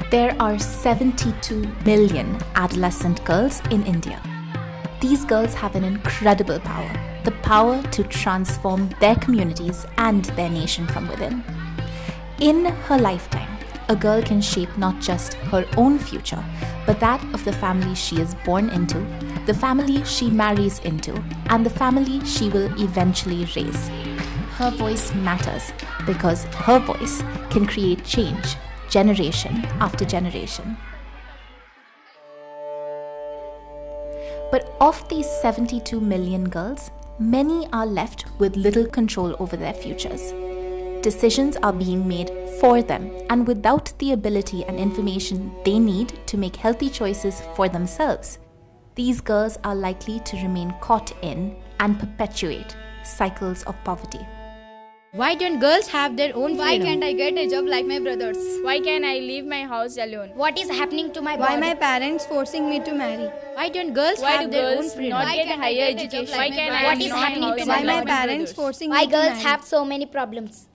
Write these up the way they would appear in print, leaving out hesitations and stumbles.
There are 72 million adolescent girls in India. These girls have an incredible power, the power to transform their communities and their nation from within. In her lifetime, a girl can shape not just her own future, but that of the family she is born into, the family she marries into, and the family she will eventually raise. Her voice matters because her voice can create change, generation after generation. But of these 72 million girls, many are left with little control over their futures. Decisions are being made for them, and without the ability and information they need to make healthy choices for themselves, these girls are likely to remain caught in and perpetuate cycles of poverty. Why don't girls have their own freedom? Why can't I get a job like my brothers? Why can't I leave my house alone? What is happening to my body? Why my parents forcing me to marry? Why don't girls have their own freedom? Not get higher education? Why can't I What leave is my happening house to Why my my body? parents forcing Why me to girls marry? have so many problems?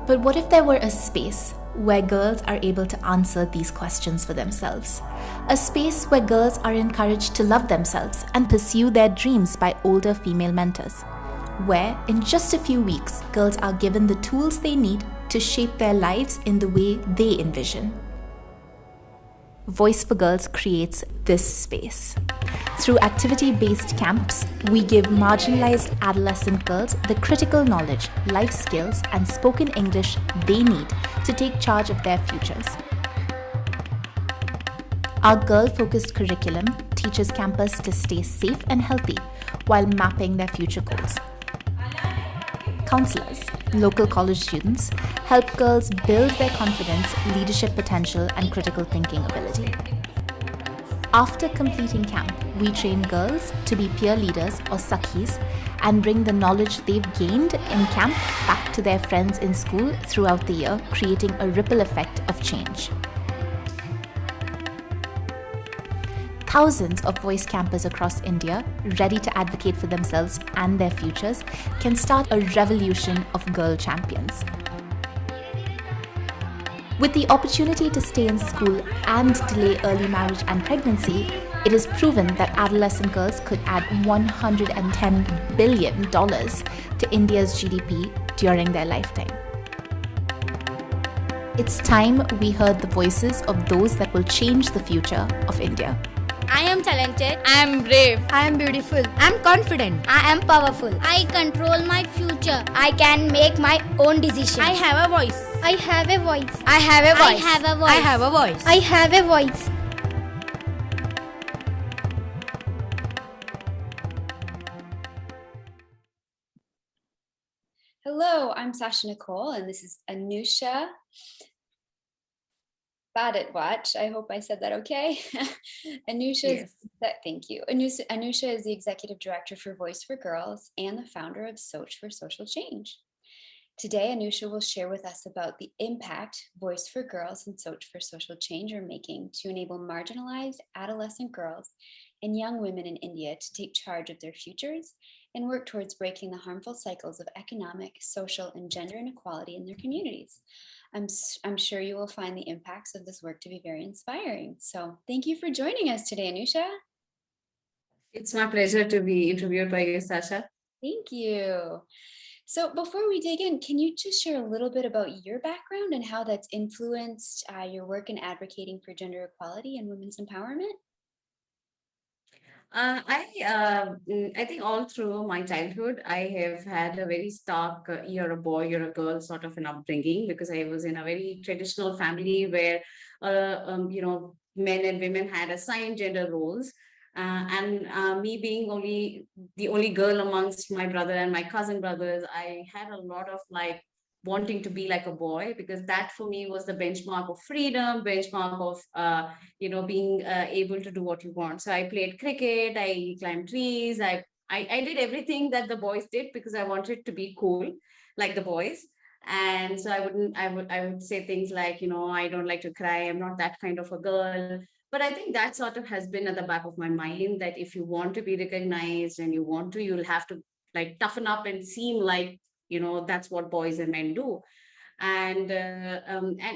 But what if there were a space where girls are able to answer these questions for themselves? A space where girls are encouraged to love themselves and pursue their dreams by older female mentors. Where, in just a few weeks, girls are given the tools they need to shape their lives in the way they envision. Voice4Girls creates this space. Through activity-based camps, we give marginalized adolescent girls the critical knowledge, life skills, and spoken English they need to take charge of their futures. Our girl-focused curriculum teaches campers to stay safe and healthy while mapping their future goals. Counselors, local college students, help girls build their confidence, leadership potential, and critical thinking ability. After completing camp, we train girls to be peer leaders or sakhis and bring the knowledge they've gained in camp back to their friends in school throughout the year, creating a ripple effect of change. Thousands of voice campers across India, ready to advocate for themselves and their futures, can start a revolution of girl champions. With the opportunity to stay in school and delay early marriage and pregnancy, it is proven that adolescent girls could add $110 billion to India's GDP during their lifetime. It's time we heard the voices of those that will change the future of India. I am talented. I am brave. I am beautiful. I'm confident. I am powerful. I control my future. I can make my own decisions. I have a voice. I have a voice. I have a I voice. have a voice. I have a voice. I have a voice. Hello, I'm Sasha Nicole, and this is Anusha Bharadwaj. I hope I said that okay. Thank you. Anusha is the executive director for Voice4Girls and the founder of Soch for Social Change. Today, Anusha will share with us about the impact Voice4Girls and Soch for Social Change are making to enable marginalized adolescent girls and young women in India to take charge of their futures and work towards breaking the harmful cycles of economic, social, and gender inequality in their communities. I'm sure you will find the impacts of this work to be very inspiring. So thank you for joining us today, Anusha. It's my pleasure to be interviewed by you, Sasha. Thank you. So before we dig in, can you just share a little bit about your background and how that's influenced your work in advocating for gender equality and women's empowerment? I think all through my childhood, I have had a very stark you're a boy, you're a girl sort of an upbringing, because I was in a very traditional family where, men and women had assigned gender roles. Me being the only girl amongst my brother and my cousin brothers, I had a lot of wanting to be like a boy, because that for me was the benchmark of freedom, benchmark of being able to do what you want. So I played cricket, I climbed trees, I did everything that the boys did because I wanted to be cool like the boys. And so I would say things like, I don't like to cry, I'm not that kind of a girl. But I think that sort of has been at the back of my mind, that if you want to be recognized and you'll have to toughen up and seem like, that's what boys and men do. And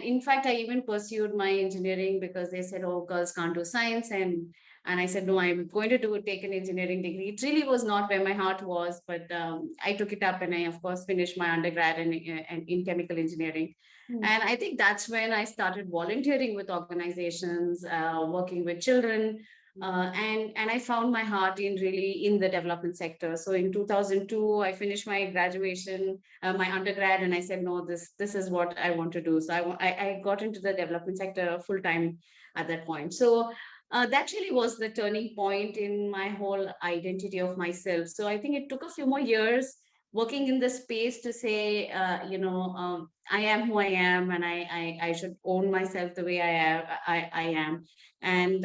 in fact, I even pursued my engineering because they said, "Oh, girls can't do science," and I said, "No, I'm going to take an engineering degree." It really was not where my heart was, but I took it up, and I, of course, finished my undergrad in chemical engineering. And I think that's when I started volunteering with organizations, working with children, and I found my heart in really in the development sector. So in 2002, I finished my graduation, my undergrad, and I said, no, this is what I want to do. So I got into the development sector full time at that point. So that really was the turning point in my whole identity of myself. So I think it took a few more years working in the space to say, I am who I am, and I should own myself the way I am, and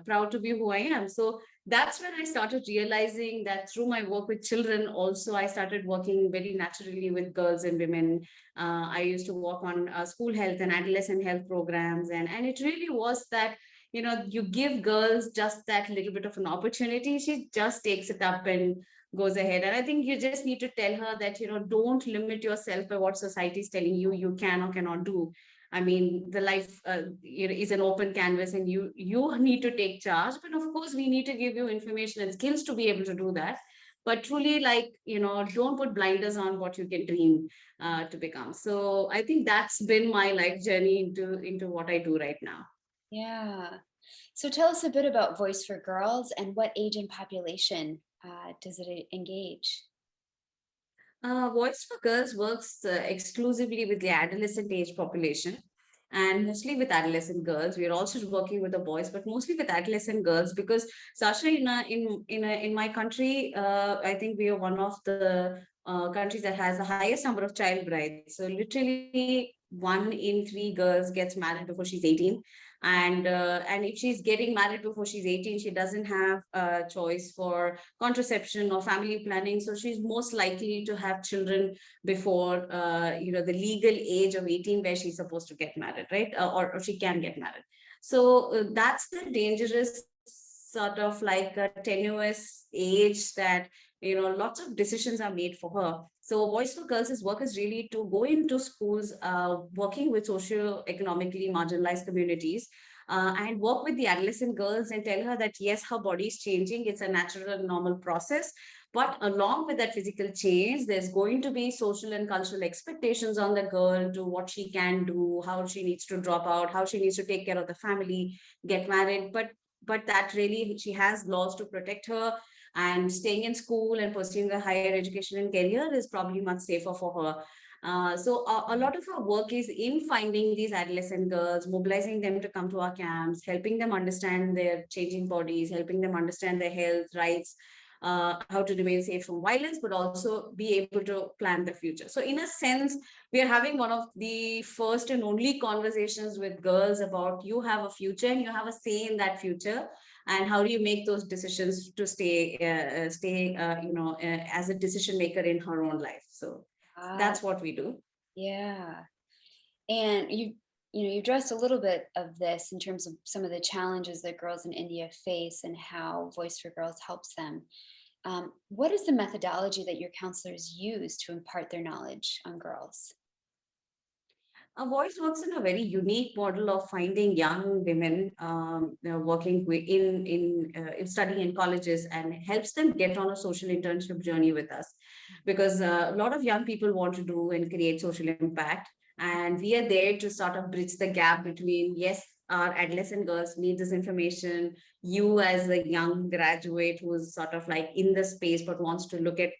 proud to be who I am. So that's when I started realizing that through my work with children, also I started working very naturally with girls and women. I used to work on school health and adolescent health programs, and it really was that you give girls just that little bit of an opportunity, she just takes it up and goes ahead. And I think you just need to tell her that don't limit yourself by what society is telling you can or cannot do. I mean, the life is an open canvas, and you need to take charge. But of course, we need to give you information and skills to be able to do that. But truly, like, don't put blinders on what you can dream to become. So I think that's been my life journey into what I do right now. Yeah. So tell us a bit about Voice for Girls and what age and population does it engage? Voice for Girls works exclusively with the adolescent age population, and mostly with adolescent girls. We are also working with the boys, but mostly with adolescent girls, because Sasha, in my country, I think we are one of the countries that has the highest number of child brides. So literally 1 in 3 girls gets married before she's 18, and if she's getting married before she's 18, she doesn't have a choice for contraception or family planning. So she's most likely to have children before the legal age of 18, where she's supposed to get married, right? Or she can get married. So that's the dangerous sort of like a tenuous age that lots of decisions are made for her. So Voice for Girls' work is really to go into schools, working with socio-economically marginalized communities, and work with the adolescent girls and tell her that yes, her body is changing. It's a natural and normal process. But along with that physical change, there's going to be social and cultural expectations on the girl to what she can do, how she needs to drop out, how she needs to take care of the family, get married. But that really, she has laws to protect her, and staying in school and pursuing a higher education and career is probably much safer for her. So a lot of our work is in finding these adolescent girls, mobilizing them to come to our camps, helping them understand their changing bodies, helping them understand their health rights, how to remain safe from violence, but also be able to plan the future. So in a sense, we are having one of the first and only conversations with girls about you have a future and you have a say in that future, and how do you make those decisions to stay as a decision maker in her own life. So that's what we do. Yeah. And you addressed a little bit of this in terms of some of the challenges that girls in India face and how Voice for Girls helps them. What is the methodology that your counselors use to impart their knowledge on girls? Voice works in a very unique model of finding young women working in studying in colleges, and helps them get on a social internship journey with us, because a lot of young people want to do and create social impact, and we are there to sort of bridge the gap between, yes, our adolescent girls need this information. You as a young graduate who's sort of like in the space but wants to look at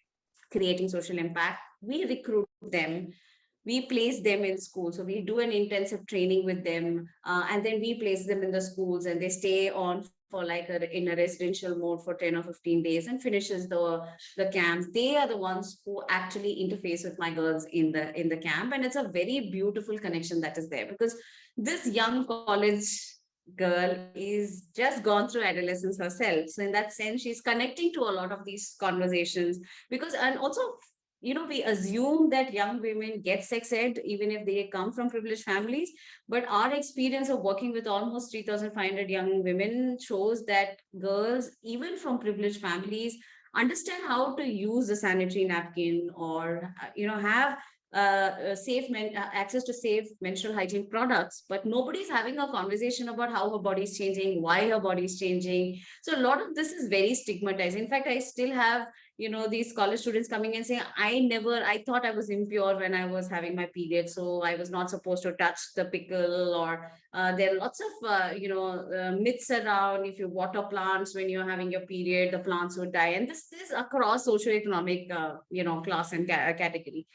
creating social impact, we recruit them, we place them in school. So we do an intensive training with them, and then we place them in the schools, and they stay on for like in a residential mode for 10 or 15 days and finishes the camps. They are the ones who actually interface with my girls in the camp. And it's a very beautiful connection that is there, because this young college girl is just gone through adolescence herself. So in that sense, she's connecting to a lot of these conversations, because, and also, we assume that young women get sex ed even if they come from privileged families. But our experience of working with almost 3,500 young women shows that girls, even from privileged families, understand how to use a sanitary napkin, or, have access to safe menstrual hygiene products, but nobody's having a conversation about how her body is changing, why her body is changing. So a lot of this is very stigmatized. In fact, I still have, these college students coming and saying, I thought I was impure when I was having my period, so I was not supposed to touch the pickle. Or there are lots of myths around, if you water plants when you're having your period, the plants would die. And this is across socioeconomic class and category.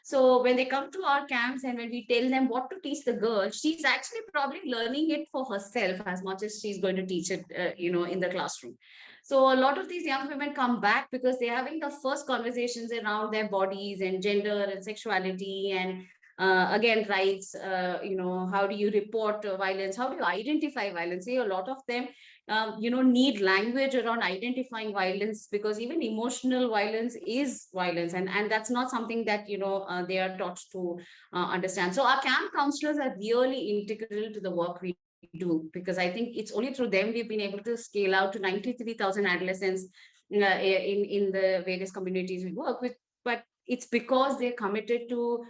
So when they come to our camps and when we tell them what to teach the girl, she's actually probably learning it for herself as much as she's going to teach it, in the classroom. So a lot of these young women come back because they're having the first conversations around their bodies and gender and sexuality, and again, rights. How do you report violence? How do you identify violence? See, a lot of them need language around identifying violence, because even emotional violence is violence, and that's not something that they are taught to understand. So our camp counselors are really integral to the work we do, because I think it's only through them we've been able to scale out to 93,000 adolescents in the various communities we work with. But it's because they're committed to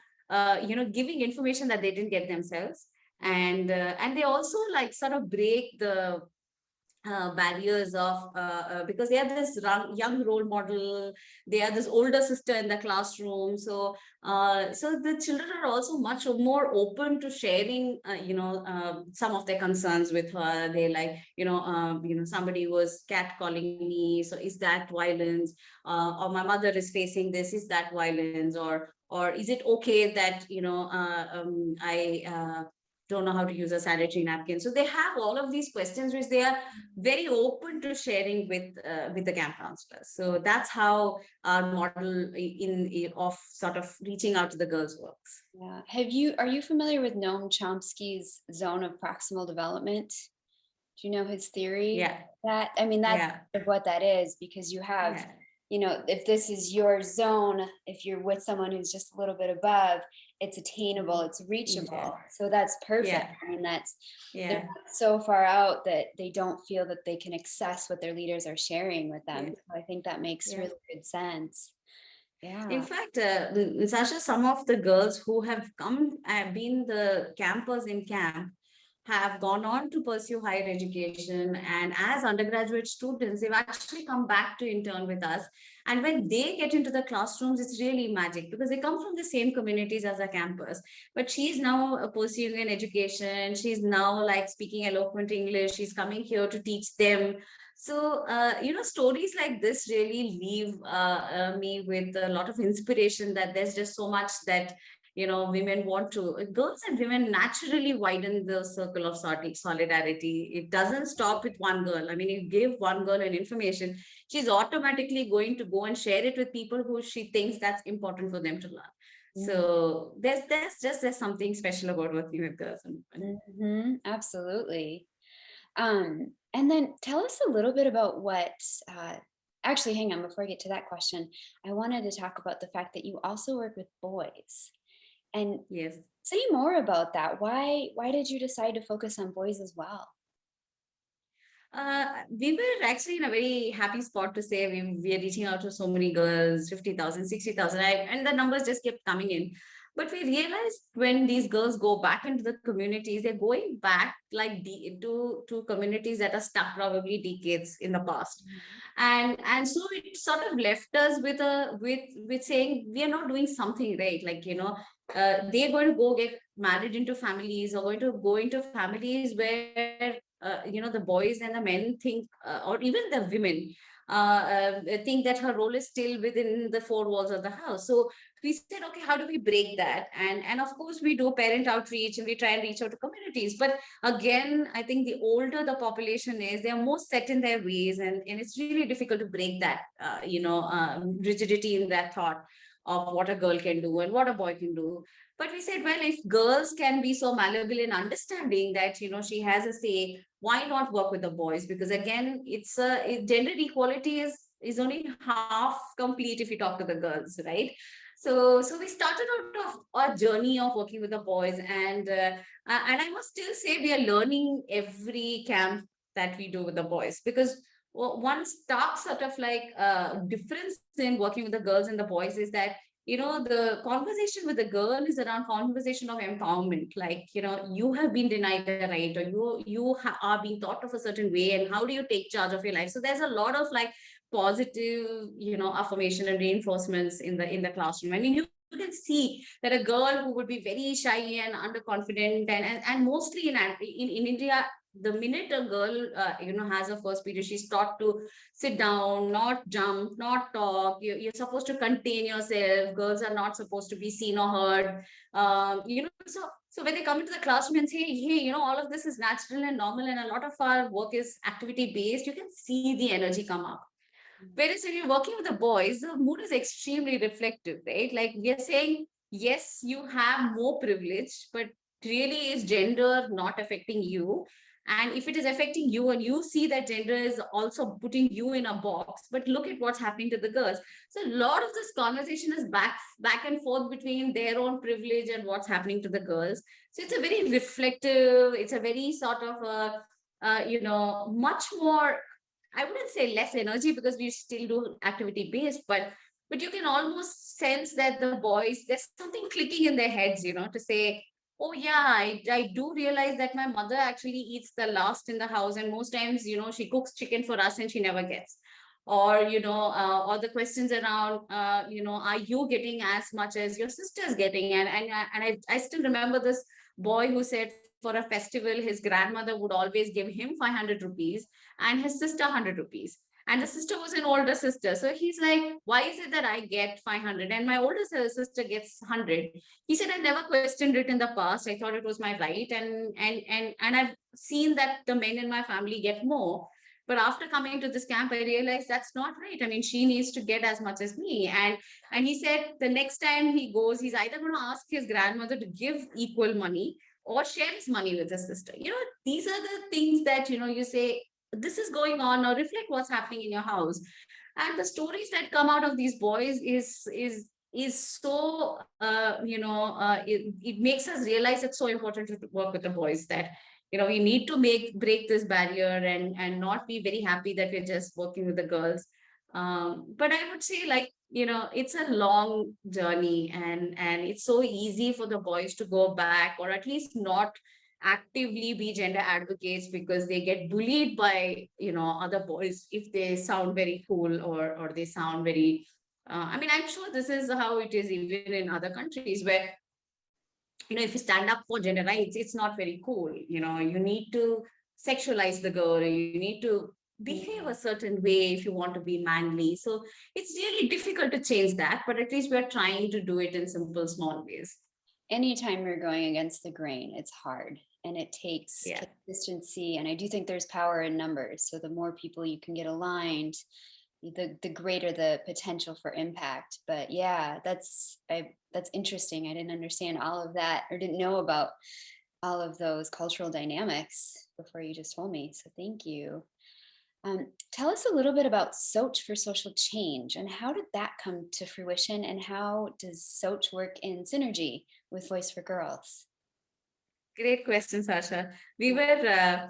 giving information that they didn't get themselves, and they also like sort of break the barriers of because they are this young role model, they are this older sister in the classroom. So the children are also much more open to sharing some of their concerns with her. They like, somebody was catcalling me, so is that violence? Or my mother is facing this, is that violence? Or is it okay that I don't know how to use a sanitary napkin? So they have all of these questions which they are very open to sharing with the camp counselors. So that's how our model of sort of reaching out to the girls works. Yeah. Are you familiar with Noam Chomsky's zone of proximal development? Do you know his theory? Yeah. That's what that is, because you have, if this is your zone, if you're with someone who's just a little bit above, it's attainable, it's reachable. Yeah. So that's perfect. Yeah. I mean, they're not so far out that they don't feel that they can access what their leaders are sharing with them. So I think that makes really good sense. Yeah. In fact, Sasha, some of the girls who have come and been the campers in camp have gone on to pursue higher education, and as undergraduate students they've actually come back to intern with us. And when they get into the classrooms, it's really magic, because they come from the same communities as our campus. But she's now pursuing an education, she's now like speaking eloquent English, she's coming here to teach them. So stories like this really leave me with a lot of inspiration, that there's just so much that women want to, girls and women naturally widen the circle of solidarity. It doesn't stop with one girl. I mean, you give one girl an information, she's automatically going to go and share it with people who she thinks that's important for them to learn. So there's something special about working with girls and women. Absolutely. And then tell us a little bit about what actually, hang on, before I get to that question, I wanted to talk about the fact that you also work with boys. And yes, say more about that. Why did you decide to focus on boys as well? We were actually in a very happy spot to say we are reaching out to so many girls, 50,000, 60,000, and the numbers just kept coming in. But we realized when these girls go back into the communities, they're going back like to communities that are stuck probably decades in the past. And so it sort of left us with saying we are not doing something right. Like, they're going to go get married into families, or going to go into families where the boys and the men think, or even the women think that her role is still within the four walls of the house. So we said, okay, how do we break that? And of course we do parent outreach, and we try and reach out to communities. But again, I think the older the population is, they are more set in their ways, and it's really difficult to break that rigidity in that thought of what a girl can do and what a boy can do. But we said, well, if girls can be so malleable in understanding that she has a say, why not work with the boys? Because again, gender equality is only half complete if you talk to the girls, right? So we started out of our journey of working with the boys, and I must still say we are learning every camp that we do with the boys, because one stark sort of like difference in working with the girls and the boys is that the conversation with the girl is around conversation of empowerment. Like, you have been denied a right, or are being thought of a certain way, and how do you take charge of your life? So there's a lot of like positive, affirmation and reinforcements in the classroom. I mean, you can see that a girl who would be very shy and underconfident, and mostly in India, the minute a girl has a first period, she's taught to sit down, not jump, not talk. You're supposed to contain yourself. Girls are not supposed to be seen or heard. So when they come into the classroom and say, hey, all of this is natural and normal, and a lot of our work is activity based, you can see the energy come up. Whereas when you're working with the boys, the mood is extremely reflective, right? Like we are saying, yes, you have more privilege, but really is gender not affecting you? And if it is affecting you and you see that gender is also putting you in a box, but look at what's happening to the girls. So a lot of this conversation is back and forth between their own privilege and what's happening to the girls. So it's a very reflective, it's a very sort of much more, I wouldn't say less energy, because we still do activity based, but you can almost sense that the boys, there's something clicking in their heads, to say, oh yeah, I do realize that my mother actually eats the last in the house, and most times, she cooks chicken for us and she never gets. Or or the questions around, are you getting as much as your sister's getting? And I still remember this boy who said for a festival his grandmother would always give him 500 rupees and his sister 100 rupees, and the sister was an older sister. So he's like, why is it that I get 500 and my older sister gets 100? He said, I never questioned it in the past. I thought it was my right, and I've seen that the men in my family get more. But after coming to this camp, I realized that's not right. I mean, she needs to get as much as me. And he said the next time he goes, he's either going to ask his grandmother to give equal money or share his money with his sister. These are the things that, you say, this is going on, or reflect what's happening in your house. And the stories that come out of these boys is so it makes us realize it's so important to work with the boys, that we need to break this barrier, and not be very happy that we're just working with the girls. But I would say, like, it's a long journey, and it's so easy for the boys to go back, or at least not actively be gender advocates, because they get bullied by other boys if they sound very cool, or they sound very I mean, I'm sure this is how it is even in other countries, where if you stand up for gender rights, it's not very cool. You need to sexualize the girl, you need to behave a certain way if you want to be manly. So it's really difficult to change that, but at least we're trying to do it in simple, small ways. Anytime you're going against the grain, it's hard, and it takes consistency. And I do think there's power in numbers. So the more people you can get aligned, the greater the potential for impact. But yeah, that's interesting. I didn't understand all of that, or didn't know about all of those cultural dynamics before you just told me. So thank you. Tell us a little bit about Soch for Social Change, and how did that come to fruition, and how does Soch work in synergy with Voice4Girls? Great question, Sasha. We were,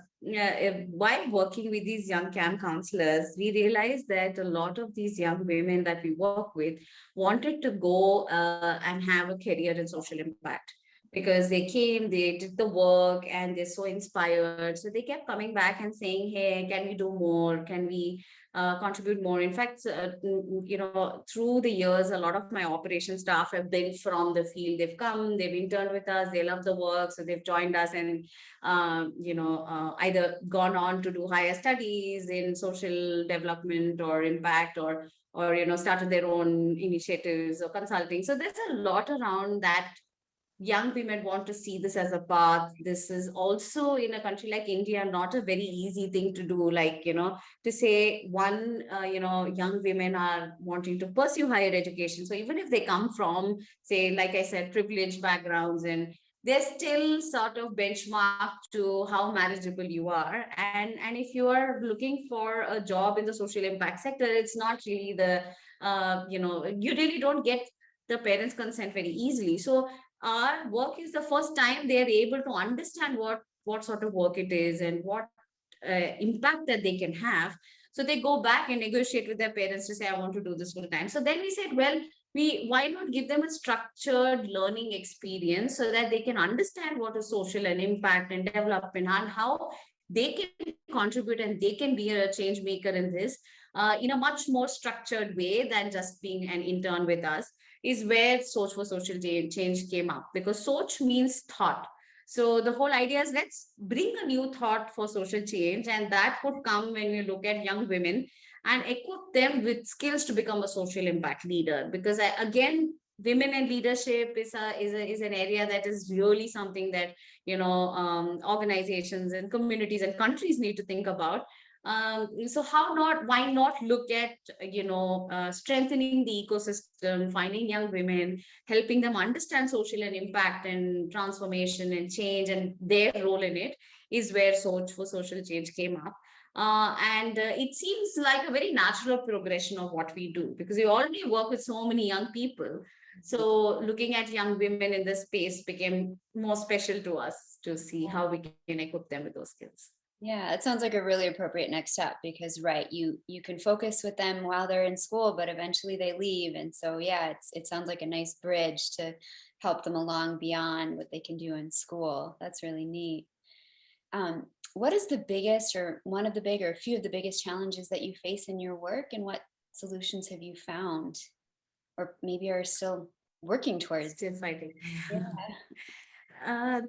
while working with these young camp counselors, we realized that a lot of these young women that we work with wanted to go and have a career in social impact, because they came, they did the work, and they're so inspired. So they kept coming back and saying, hey, can we do more? Can we contribute more? In fact, through the years, a lot of my operation staff have been from the field. They've come, they've interned with us, they love the work, so they've joined us, and either gone on to do higher studies in social development or impact, or started their own initiatives or consulting. So there's a lot around that. Young women want to see this as a path. This is also, in a country like India, not a very easy thing to do. Like, to say young women are wanting to pursue higher education. So even if they come from, say, like I said, privileged backgrounds, and they're still sort of benchmarked to how marriageable you are. And if you are looking for a job in the social impact sector, it's not really you really don't get the parents' consent very easily. So our work is the first time they are able to understand what sort of work it is, and what impact that they can have. So they go back and negotiate with their parents to say, I want to do this full time. So then we said, well, why not give them a structured learning experience so that they can understand what is social and impact and development and how they can contribute and they can be a change maker in this in a much more structured way than just being an intern with us, is where Soch for Social Change came up, because Soch means thought. So the whole idea is, let's bring a new thought for social change, and that could come when we look at young women and equip them with skills to become a social impact leader. Because again, women in leadership is an area that is really something that organizations and communities and countries need to think about. So how not, why not look at strengthening the ecosystem, finding young women, helping them understand social and impact and transformation and change and their role in it, is where Soch for Social Change came up. And it seems like a very natural progression of what we do, because we already work with so many young people. So looking at young women in this space became more special to us to see how we can equip them with those skills. Yeah, it sounds like a really appropriate next step, because right, you can focus with them while they're in school, but eventually they leave. And so yeah, it sounds like a nice bridge to help them along beyond what they can do in school. That's really neat. What is the biggest, or one of the big, or a few of the biggest challenges that you face in your work, and what solutions have you found, or maybe are still working towards? Still fighting. Yeah.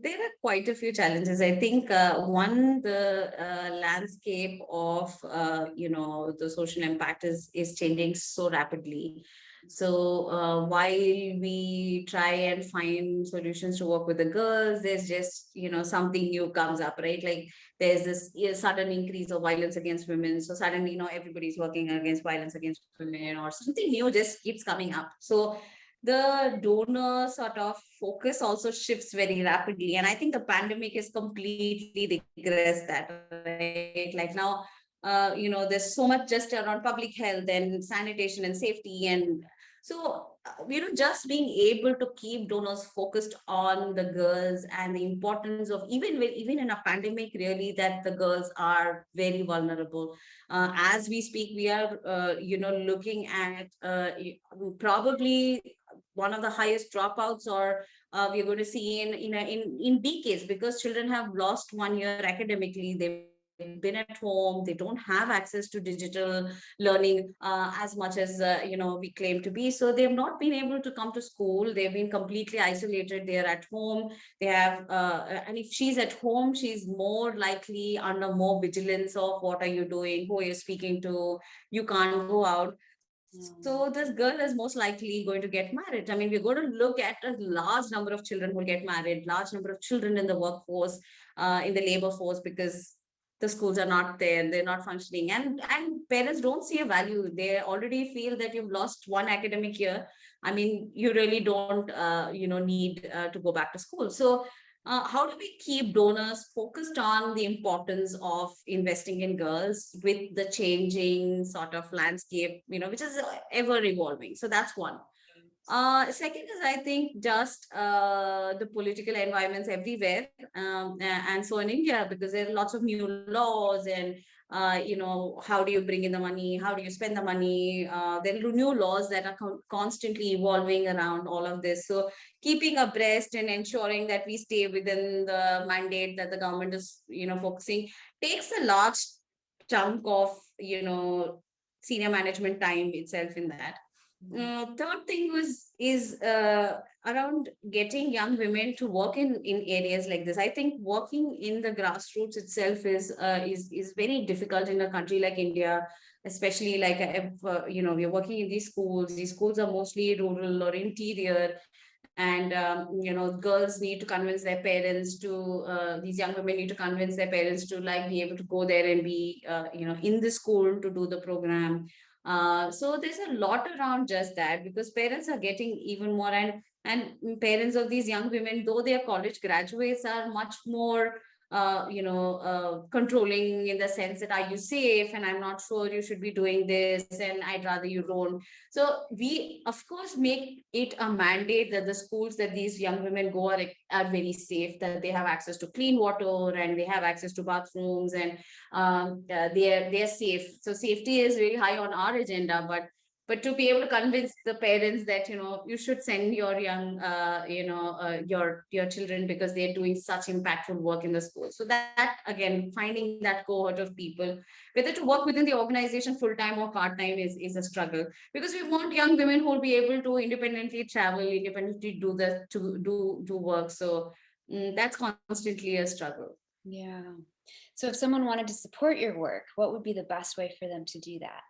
There are quite a few challenges. I think one, the landscape of the social impact is changing so rapidly. So while we try and find solutions to work with the girls, there's just something new comes up, right? Like there's this sudden increase of violence against women. So suddenly everybody's working against violence against women, or something new just keeps coming up. So the donor sort of focus also shifts very rapidly. And I think the pandemic has completely digressed that, right? Like now, there's so much just around public health and sanitation and safety. And so, just being able to keep donors focused on the girls and the importance of, even in a pandemic, really, that the girls are very vulnerable. As we speak, we are, looking at probably one of the highest dropouts, or we're going to see in decades, because children have lost 1 year academically. They've been at home, they don't have access to digital learning as much as we claim to be. So they've not been able to come to school, they've been completely isolated, they're at home. They have and if she's at home, she's more likely under more vigilance of what are you doing, who are you speaking to, you can't go out. So this girl is most likely going to get married. I mean, we're going to look at a large number of children who will get married, large number of children in the workforce, in the labor force, because the schools are not there, they're not functioning. And parents don't see a value. They already feel that you've lost 1 academic year. I mean, you really don't, need to go back to school. So how do we keep donors focused on the importance of investing in girls with the changing sort of landscape, which is ever evolving? So that's one. Second is, I think, just the political environments everywhere, and so in India, because there are lots of new laws, and how do you bring in the money? How do you spend the money? There are new laws that are constantly evolving around all of this. So keeping abreast and ensuring that we stay within the mandate that the government is, focusing, takes a large chunk of, senior management time itself in that. Third thing is around getting young women to work in areas like this. I think working in the grassroots itself is very difficult in a country like India, especially like if, we're working in these schools. These schools are mostly rural or interior, and girls need to convince their parents to these young women need to convince their parents to like be able to go there and be in the school to do the program. So there's a lot around just that, because parents are getting even more, and parents of these young women, though they are college graduates, are much more controlling, in the sense that, are you safe? And I'm not sure you should be doing this, and I'd rather you don't. So we, of course, make it a mandate that the schools that these young women go are very safe, that they have access to clean water, and they have access to bathrooms, and they're safe. So safety is very high on our agenda, but but to be able to convince the parents that you should send your young your children because they're doing such impactful work in the school. So that again, finding that cohort of people, whether to work within the organization full time or part time, is a struggle, because we want young women who will be able to independently travel, independently do the to do work. So that's constantly a struggle. Yeah. So if someone wanted to support your work, what would be the best way for them to do that?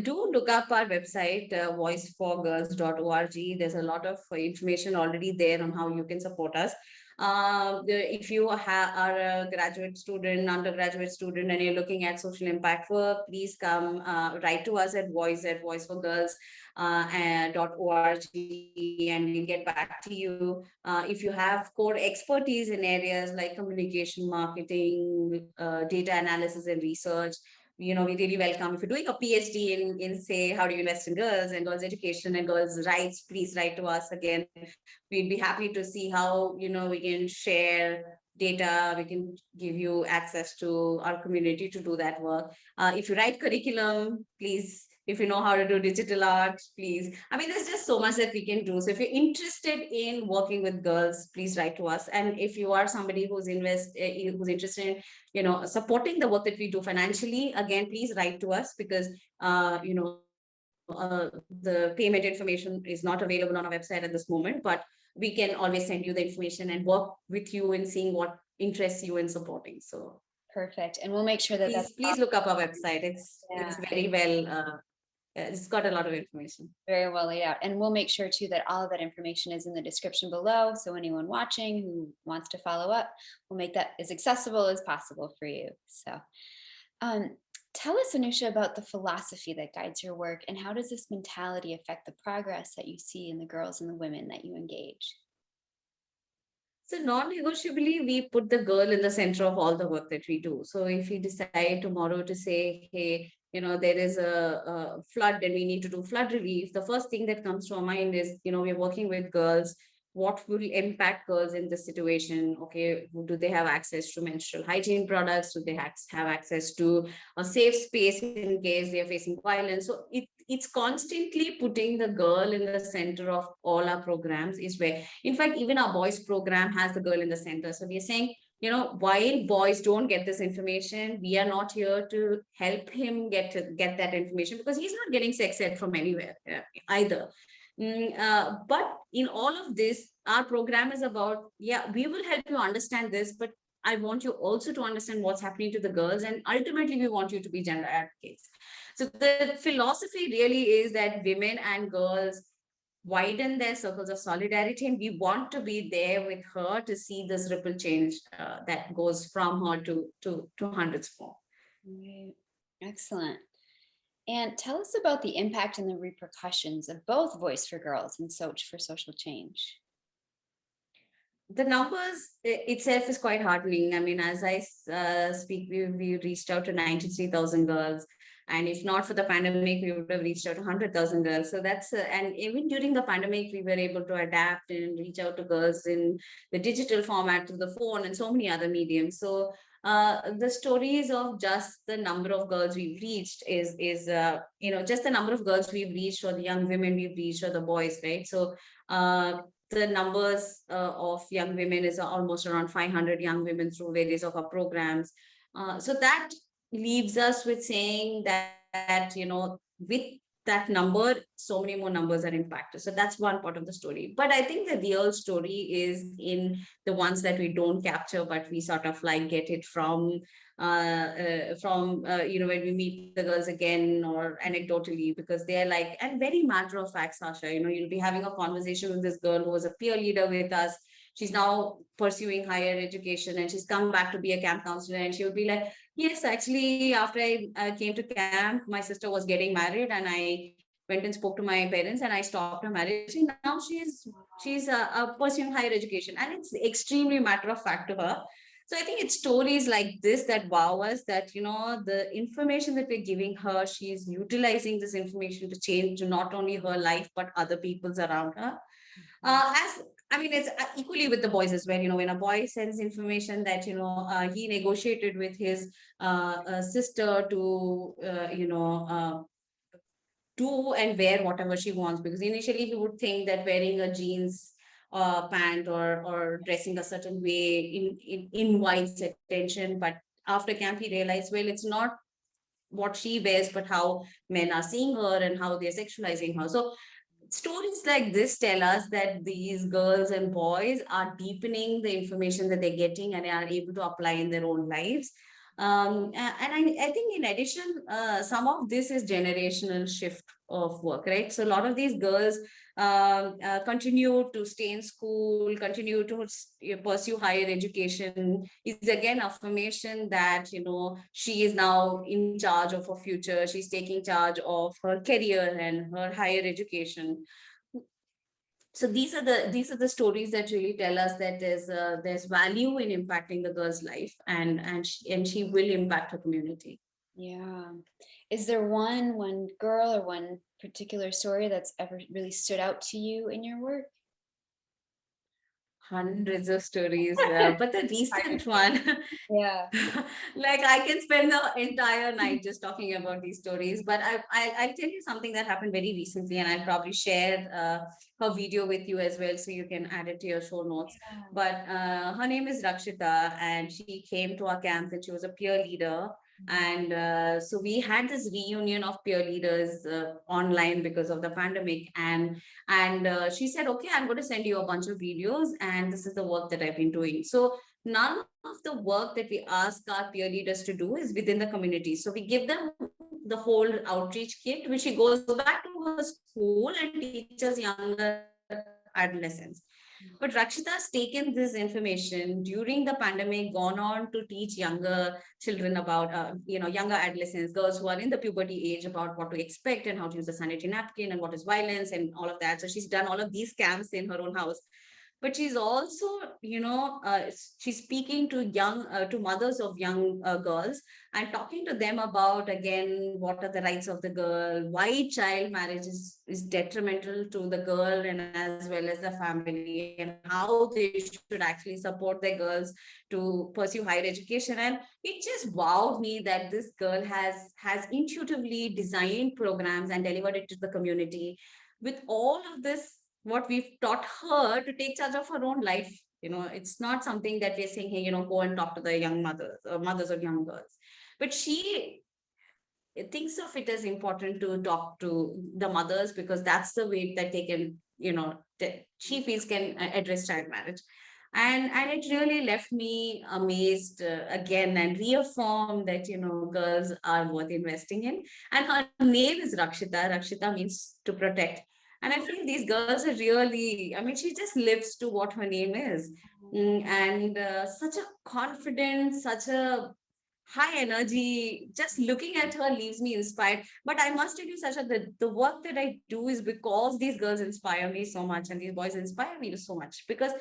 Do look up our website, voice4girls.org. There's a lot of information already there on how you can support us. If you are a graduate student, undergraduate student, and you're looking at social impact work, please come write to us at voice4girls.org, and we'll get back to you. If you have core expertise in areas like communication, marketing, data analysis, and research, we really welcome. If you're doing a PhD in say, how do you invest in girls and girls education and girls rights, please write to us. Again, we'd be happy to see how, we can share data, we can give you access to our community to do that work. If you write curriculum, please, if you know how to do digital art, please. I mean, there's just so much that we can do. So if you're interested in working with girls, please write to us. And if you are somebody who's interested in supporting the work that we do financially, again, please write to us, because the payment information is not available on our website at this moment, but we can always send you the information and work with you in seeing what interests you in supporting. So perfect. And we'll make sure that please look up our website. It's very well it's got a lot of information. Very well laid out. And we'll make sure too that all of that information is in the description below. So anyone watching who wants to follow up, we'll make that as accessible as possible for you. So tell us, Anusha, about the philosophy that guides your work, and how does this mentality affect the progress that you see in the girls and the women that you engage? So non-negotiably, we put the girl in the center of all the work that we do. So if we decide tomorrow to say, hey, there is a flood and we need to do flood relief, the first thing that comes to our mind is, we're working with girls. What will impact girls in this situation? Okay, do they have access to menstrual hygiene products? Do they have access to a safe space in case they are facing violence? So it's constantly putting the girl in the center of all our programs, is where, in fact, even our boys program has the girl in the center. So we're saying, while boys don't get this information, we are not here to help him get that information, because he's not getting sex ed from anywhere either. But in all of this, our program is about, we will help you understand this, but I want you also to understand what's happening to the girls. And ultimately, we want you to be gender advocates. So the philosophy really is that women and girls widen their circles of solidarity, and we want to be there with her to see this ripple change that goes from her to hundreds more. Right. Excellent. And tell us about the impact and the repercussions of both Voice for Girls and Soch for Social Change. The numbers itself is quite heartening. I mean, as I speak, we reached out to 93,000 girls. And if not for the pandemic, we would have reached out to 100,000 girls. So that's, and even during the pandemic, we were able to adapt and reach out to girls in the digital format, through the phone, and so many other mediums. So the stories of just the number of girls we've reached is just the number of girls we've reached, or the young women we've reached, or the boys, right? So the numbers of young women is almost around 500 young women through various of our programs. So that leaves us with saying that with that number, so many more numbers are impacted. So that's one part of the story. But I think the real story is in the ones that we don't capture, but we sort of like get it from when we meet the girls again, or anecdotally, because they're like, and very matter of fact, Sasha, you'll be having a conversation with this girl who was a peer leader with us. She's now pursuing higher education, and she's come back to be a camp counselor, and she'll be like, yes, actually, after I came to camp, my sister was getting married, and I went and spoke to my parents, and I stopped her marriage. And now she's pursuing higher education, and it's extremely matter of fact to her. So I think it's stories like this that wow us, that the information that we're giving her, she's utilizing this information to change not only her life but other people's around her. It's equally with the boys as well. When a boy sends information that he negotiated with his sister to do and wear whatever she wants, because initially he would think that wearing a jeans pant or dressing a certain way invites attention. But after camp he realized, well, it's not what she wears, but how men are seeing her and how they're sexualizing her. So stories like this tell us that these girls and boys are deepening the information that they're getting and are able to apply in their own lives. And I think in addition, some of this is generational shift of work, right? So a lot of these girls continue to stay in school, continue to pursue higher education. Is again affirmation that, she is now in charge of her future. She's taking charge of her career and her higher education. So these are the stories that really tell us that there's value in impacting the girl's life, and she will impact her community. Yeah. Is there one girl or one particular story that's ever really stood out to you in your work? Hundreds of stories, but the recent one, Yeah. like I can spend the entire night just talking about these stories. But I'll tell you something that happened very recently, and I'll probably share her video with you as well, so you can add it to your show notes. But her name is Rakshita, and she came to our camp, and she was a peer leader. And so we had this reunion of peer leaders online because of the pandemic, and she said, okay, I'm going to send you a bunch of videos, and this is the work that I've been doing. So none of the work that we ask our peer leaders to do is within the community. So we give them the whole outreach kit, which she goes back to her school and teaches younger adolescents. But Rakshita has taken this information during the pandemic, gone on to teach younger children about, younger adolescents, girls who are in the puberty age, about what to expect and how to use a sanitary napkin and what is violence and all of that. So she's done all of these camps in her own house. But she's also, she's speaking to to mothers of young girls and talking to them about, again, what are the rights of the girl, why child marriage is detrimental to the girl and as well as the family, and how they should actually support their girls to pursue higher education. And it just wowed me that this girl has intuitively designed programs and delivered it to the community with all of this, what we've taught her to take charge of her own life. It's not something that we're saying, hey, go and talk to the young mothers or mothers of young girls. But she thinks of it as important to talk to the mothers, because that's the way that they can, she feels can address child marriage. And it really left me amazed again, and reaffirmed that, girls are worth investing in. And her name is Rakshita. Rakshita means to protect. And I feel these girls are really, I mean, she just lives to what her name is. And such a confident, such a high energy. Just looking at her leaves me inspired. But I must tell you, Sasha, the work that I do is because these girls inspire me so much, and these boys inspire me so much. Because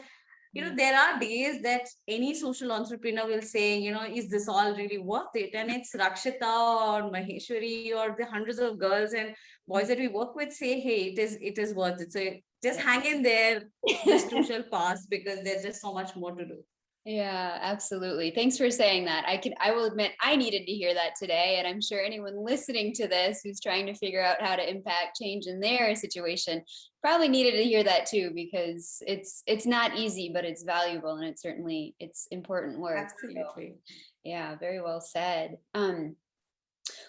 there are days that any social entrepreneur will say, is this all really worth it? And it's Rakshita or Maheshwari or the hundreds of girls and boys that we work with say, hey, it is worth it. So just hang in there. This too shall pass, because there's just so much more to do. Yeah, absolutely. Thanks for saying that. I will admit I needed to hear that today. And I'm sure anyone listening to this who's trying to figure out how to impact change in their situation probably needed to hear that too, because it's not easy, but it's valuable, and it's important work. Absolutely. So, yeah, very well said.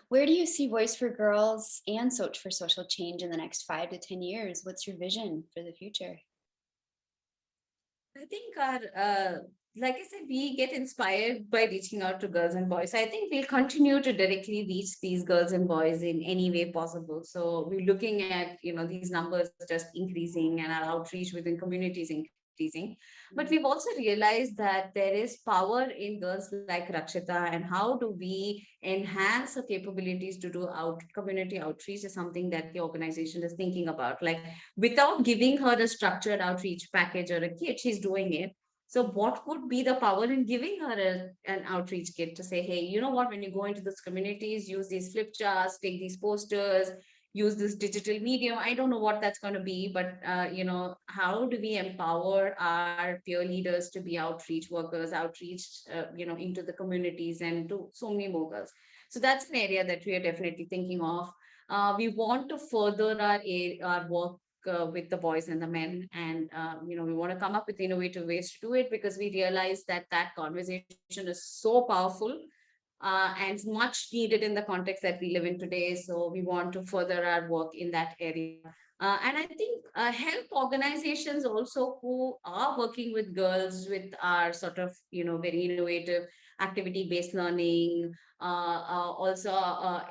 Where do you see Voice for Girls and Soch for Social Change in the next 5 to 10 years? What's your vision for the future? I think like I said, we get inspired by reaching out to girls and boys. I think we'll continue to directly reach these girls and boys in any way possible. So we're looking at, these numbers just increasing and our outreach within communities increasing. But we've also realized that there is power in girls like Rakshita, and how do we enhance the capabilities to do community outreach is something that the organization is thinking about. Like, without giving her a structured outreach package or a kit, she's doing it. So what would be the power in giving her an outreach kit to say, hey, you know what, when you go into these communities, use these flip charts, take these posters, use this digital medium. I don't know what that's going to be, but, how do we empower our peer leaders to be outreach workers, into the communities and to so many more girls. So that's an area that we are definitely thinking of. We want to further our work with the boys and the men, and we want to come up with innovative ways to do it, because we realize that conversation is so powerful and much needed in the context that we live in today. So we want to further our work in that area. And I think help organizations also who are working with girls with our sort of, very innovative activity-based learning, also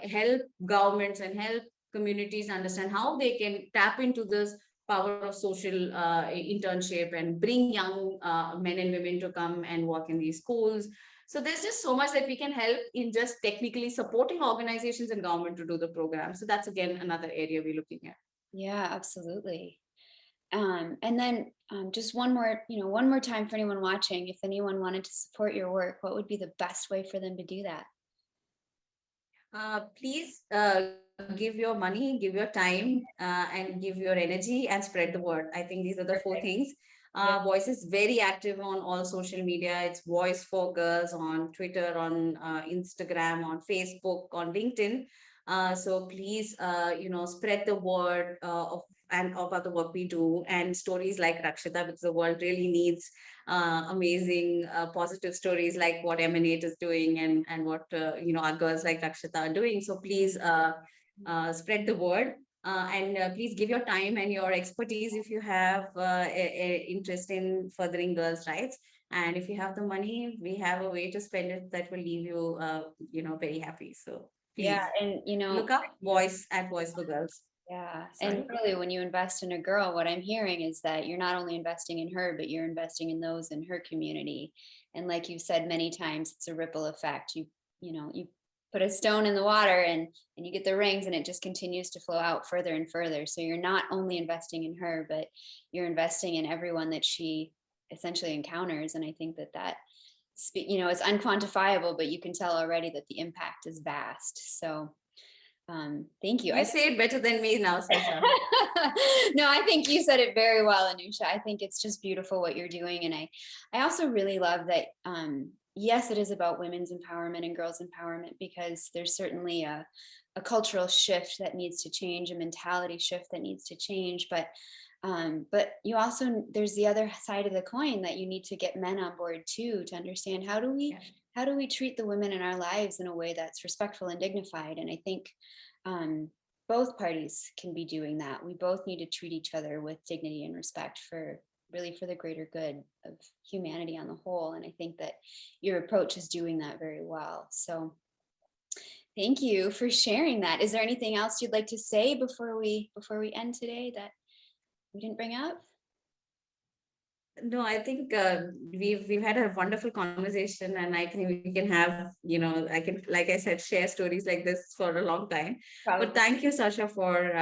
help governments and help communities understand how they can tap into this power of social internship and bring young men and women to come and work in these schools. So there's just so much that we can help in just technically supporting organizations and government to do the program. So that's again another area we're looking at. Yeah, absolutely. And then just one more time for anyone watching, if anyone wanted to support your work, what would be the best way for them to do that? Please give your money, give your time, and give your energy and spread the word. I think these are the four things. Voice is very active on all social media. It's Voice4Girls on Twitter, on Instagram, on Facebook, on LinkedIn. So please, spread the word about the work we do, and stories like Rakshita, because the world really needs amazing positive stories like what Emanate is doing, and what our girls like Rakshita are doing. So please spread the word. And please give your time and your expertise if you have interest in furthering girls' rights. And if you have the money, we have a way to spend it that will leave you, very happy. So please, Yeah, and look up Voice4Girls. Yeah. Sorry? And really, when you invest in a girl, what I'm hearing is that you're not only investing in her, but you're investing in those in her community. And like you've said many times, it's a ripple effect. You put a stone in the water and you get the rings, and it just continues to flow out further and further. So you're not only investing in her, but you're investing in everyone that she essentially encounters. And I think that it's unquantifiable, but you can tell already that the impact is vast. So thank you. You say it better than me now, Sasha. No, I think you said it very well, Anusha. I think it's just beautiful what you're doing. And I also really love that, yes, it is about women's empowerment and girls' empowerment, because there's certainly a cultural shift that needs to change, a mentality shift that needs to change. But you also, there's the other side of the coin, that you need to get men on board too, to understand how do we treat the women in our lives in a way that's respectful and dignified. And I think both parties can be doing that. We both need to treat each other with dignity and respect for the greater good of humanity on the whole. And I think that your approach is doing that very well. So thank you for sharing that. Is there anything else you'd like to say before we end today that we didn't bring up? No, I think we've had a wonderful conversation, and I think we can have, I can, like I said, share stories like this for a long time. Probably. But thank you, Sasha, for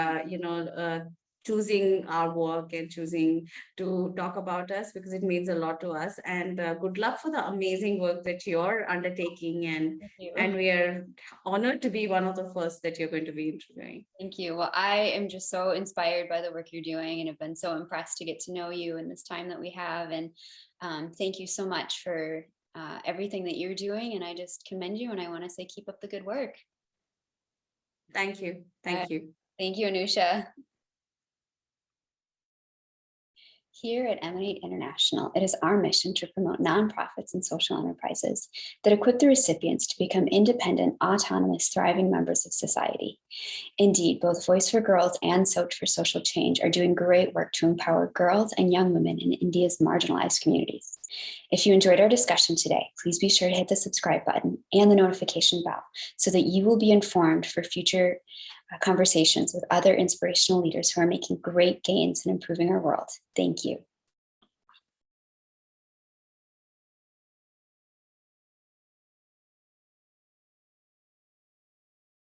choosing our work and choosing to talk about us, because it means a lot to us. And good luck for the amazing work that you're undertaking, and we are honored to be one of the first that you're going to be interviewing. Thank you. Well, I am just so inspired by the work you're doing, and have been so impressed to get to know you in this time that we have. And thank you so much for everything that you're doing. And I just commend you, and I want to say, keep up the good work. Thank you. Thank you. Thank you, Anusha. Here at Emanate International, it is our mission to promote nonprofits and social enterprises that equip the recipients to become independent, autonomous, thriving members of society. Indeed, both Voice4Girls and Soch for Social Change are doing great work to empower girls and young women in India's marginalized communities. If you enjoyed our discussion today, please be sure to hit the subscribe button and the notification bell so that you will be informed for future conversations with other inspirational leaders who are making great gains in improving our world. Thank you.